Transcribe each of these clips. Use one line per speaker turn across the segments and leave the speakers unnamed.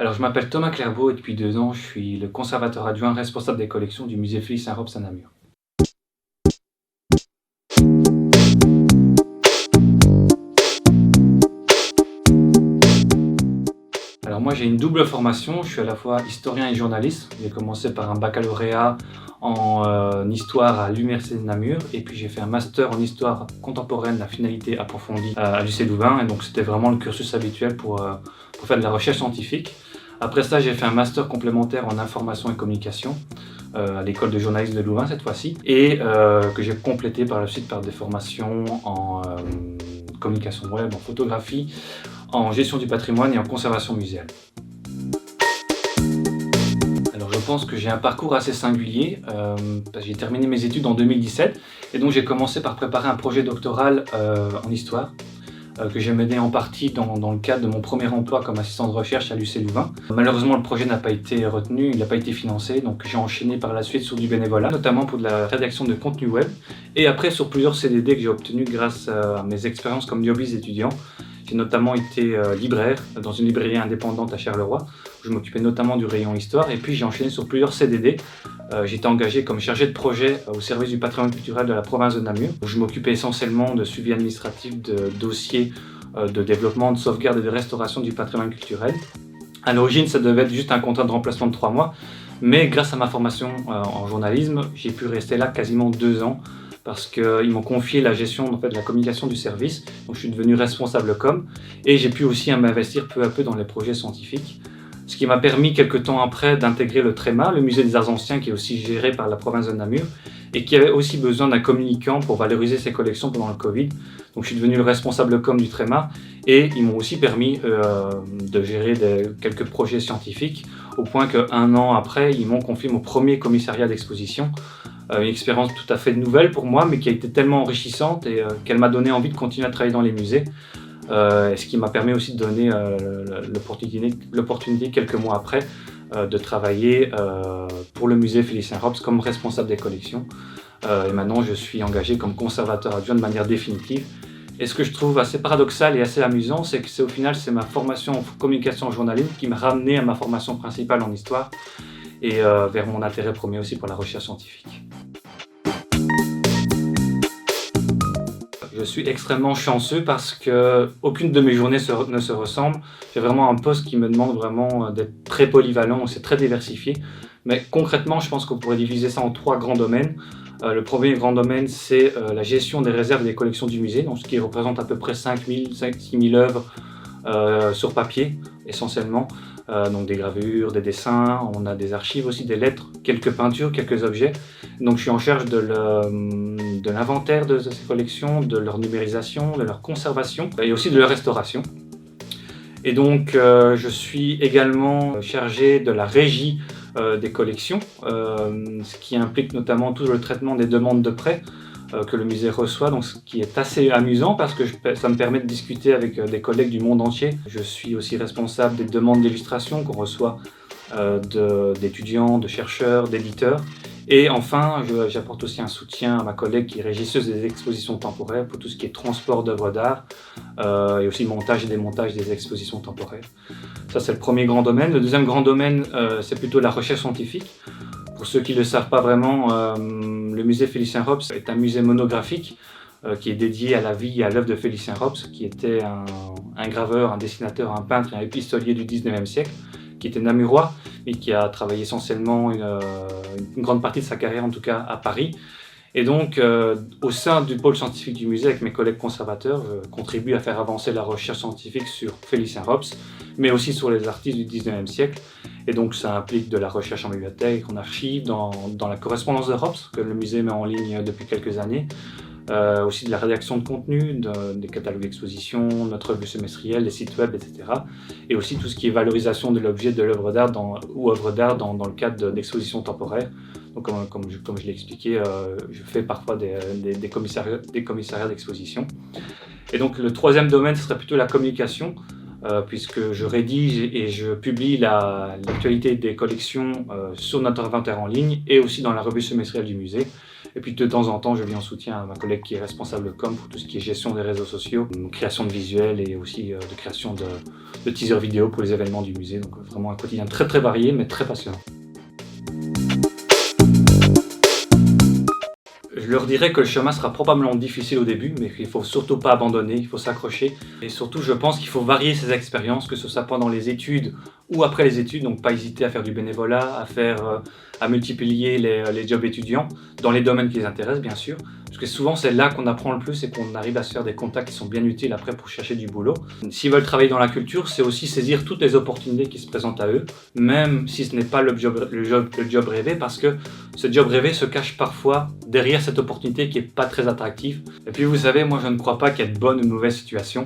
Alors, je m'appelle Thomas Clairbeau et depuis 2 ans, je suis le conservateur adjoint responsable des collections du musée Félix Saint-Robes à Namur. Alors moi, j'ai une double formation, je suis à la fois historien et journaliste. J'ai commencé par un baccalauréat en histoire à l'Université de Namur et puis j'ai fait un master en histoire contemporaine, la finalité approfondie à l'UC Louvain, et donc c'était vraiment le cursus habituel pour faire de la recherche scientifique. Après ça, j'ai fait un master complémentaire en information et communication à l'école de journalisme de Louvain cette fois-ci, et que j'ai complété par la suite par des formations en communication web, en photographie, en gestion du patrimoine et en conservation muséale. Alors je pense que j'ai un parcours assez singulier, parce que j'ai terminé mes études en 2017 et donc j'ai commencé par préparer un projet doctoral en histoire que j'ai mené en partie dans le cadre de mon premier emploi comme assistant de recherche à l'UC Louvain. Malheureusement, le projet n'a pas été retenu, il n'a pas été financé, donc j'ai enchaîné par la suite sur du bénévolat, notamment pour de la rédaction de contenu web, et après sur plusieurs CDD que j'ai obtenus grâce à mes expériences comme lobbyiste étudiant. J'ai notamment été libraire dans une librairie indépendante à Charleroi, où je m'occupais notamment du rayon histoire, et puis j'ai enchaîné sur plusieurs CDD. J'étais engagé comme chargé de projet au service du patrimoine culturel de la province de Namur, où je m'occupais essentiellement de suivi administratif de dossiers de développement, de sauvegarde et de restauration du patrimoine culturel. À l'origine, ça devait être juste un contrat de remplacement de 3 mois, mais grâce à ma formation en journalisme, j'ai pu rester là quasiment 2 ans, parce qu'ils m'ont confié la gestion de la communication du service, donc je suis devenu responsable com, et j'ai pu aussi m'investir peu à peu dans les projets scientifiques. Ce qui m'a permis quelques temps après d'intégrer le Tréma, le musée des arts anciens qui est aussi géré par la province de Namur et qui avait aussi besoin d'un communicant pour valoriser ses collections pendant le Covid. Donc je suis devenu le responsable com du Tréma et ils m'ont aussi permis de gérer quelques projets scientifiques au point qu'1 an après, ils m'ont confié mon premier commissariat d'exposition. Une expérience tout à fait nouvelle pour moi mais qui a été tellement enrichissante et qu'elle m'a donné envie de continuer à travailler dans les musées. Ce qui m'a permis aussi de donner l'opportunité quelques mois après de travailler pour le musée Félix Saint-Robes comme responsable des collections. Et maintenant je suis engagé comme conservateur adjoint de manière définitive. Et ce que je trouve assez paradoxal et assez amusant, c'est que au final c'est ma formation en communication journalisme qui m'a ramené à ma formation principale en histoire et vers mon intérêt premier aussi pour la recherche scientifique. Je suis extrêmement chanceux parce qu'aucune de mes journées ne se ressemble. J'ai vraiment un poste qui me demande vraiment d'être très polyvalent, c'est très diversifié. Mais concrètement, je pense qu'on pourrait diviser ça en 3 grands domaines. Le premier grand domaine, c'est la gestion des réserves et des collections du musée, donc ce qui représente à peu près 5 000-6 000 œuvres sur papier, essentiellement. Donc des gravures, des dessins, on a des archives aussi, des lettres, quelques peintures, quelques objets. Donc je suis en charge de l'inventaire de ces collections, de leur numérisation, de leur conservation et aussi de leur restauration. Et donc je suis également chargé de la régie des collections, ce qui implique notamment tout le traitement des demandes de prêt que le musée reçoit, donc ce qui est assez amusant parce que ça me permet de discuter avec des collègues du monde entier. Je suis aussi responsable des demandes d'illustration qu'on reçoit d'étudiants, de chercheurs, d'éditeurs. Et enfin, j'apporte aussi un soutien à ma collègue qui est régisseuse des expositions temporaires pour tout ce qui est transport d'œuvres d'art et aussi montage et démontage des expositions temporaires. Ça, c'est le premier grand domaine. Le deuxième grand domaine, c'est plutôt la recherche scientifique. Pour ceux qui ne le savent pas vraiment, le musée Félix Saint-Robes est un musée monographique qui est dédié à la vie et à l'œuvre de Félix Saint-Robes, qui était un graveur, un dessinateur, un peintre et un épistolier du 19e siècle, qui était namurois, mais qui a travaillé essentiellement une grande partie de sa carrière, en tout cas à Paris. Et donc, au sein du pôle scientifique du musée, avec mes collègues conservateurs, je contribue à faire avancer la recherche scientifique sur Félix Saint-Robes, mais aussi sur les artistes du 19e siècle. Et donc, ça implique de la recherche en bibliothèque, en archives, dans la correspondance de Robes, que le musée met en ligne depuis quelques années. Aussi de la rédaction de contenu, des catalogues d'exposition, notre revue semestrielle, des sites web, etc. Et aussi tout ce qui est valorisation de l'objet, de l'œuvre d'art ou œuvre d'art dans le cadre d'expositions temporaires. Donc, comme je l'ai expliqué, je fais parfois des commissariats d'exposition. Et donc le troisième domaine, ce serait plutôt la communication, puisque je rédige et je publie l'actualité des collections sur notre inventaire en ligne et aussi dans la revue semestrielle du musée. Et puis de temps en temps, je viens en soutien à ma collègue qui est responsable com pour tout ce qui est gestion des réseaux sociaux, création de visuels et aussi de création de teasers vidéo pour les événements du musée. Donc vraiment un quotidien très très varié mais très passionnant. Je leur dirais que le chemin sera probablement difficile au début, mais qu'il ne faut surtout pas abandonner, il faut s'accrocher. Et surtout, je pense qu'il faut varier ses expériences, que ce soit pendant les études ou après les études, donc pas hésiter à faire du bénévolat, à multiplier les jobs étudiants, dans les domaines qui les intéressent bien sûr, parce que souvent c'est là qu'on apprend le plus et qu'on arrive à se faire des contacts qui sont bien utiles après pour chercher du boulot. S'ils veulent travailler dans la culture, c'est aussi saisir toutes les opportunités qui se présentent à eux, même si ce n'est pas le job rêvé, parce que ce job rêvé se cache parfois derrière cette opportunité qui n'est pas très attractive. Et puis vous savez, moi je ne crois pas qu'il y ait de bonne ou de mauvaise situation.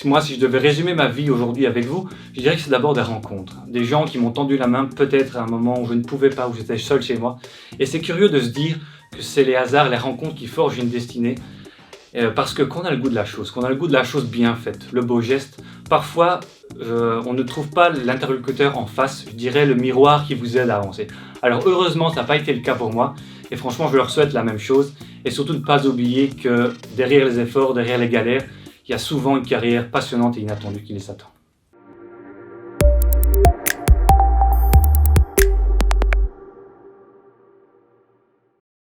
Moi, si je devais résumer ma vie aujourd'hui avec vous, je dirais que c'est d'abord des rencontres. Des gens qui m'ont tendu la main peut-être à un moment où je ne pouvais pas, où j'étais seul chez moi. Et c'est curieux de se dire que c'est les hasards, les rencontres qui forgent une destinée. Parce que qu'on a le goût de la chose, qu'on a le goût de la chose bien faite, le beau geste, parfois on ne trouve pas l'interlocuteur en face, je dirais le miroir qui vous aide à avancer. Alors heureusement, ça n'a pas été le cas pour moi. Et franchement, je leur souhaite la même chose. Et surtout ne pas oublier que derrière les efforts, derrière les galères, il y a souvent une carrière passionnante et inattendue qui les attend.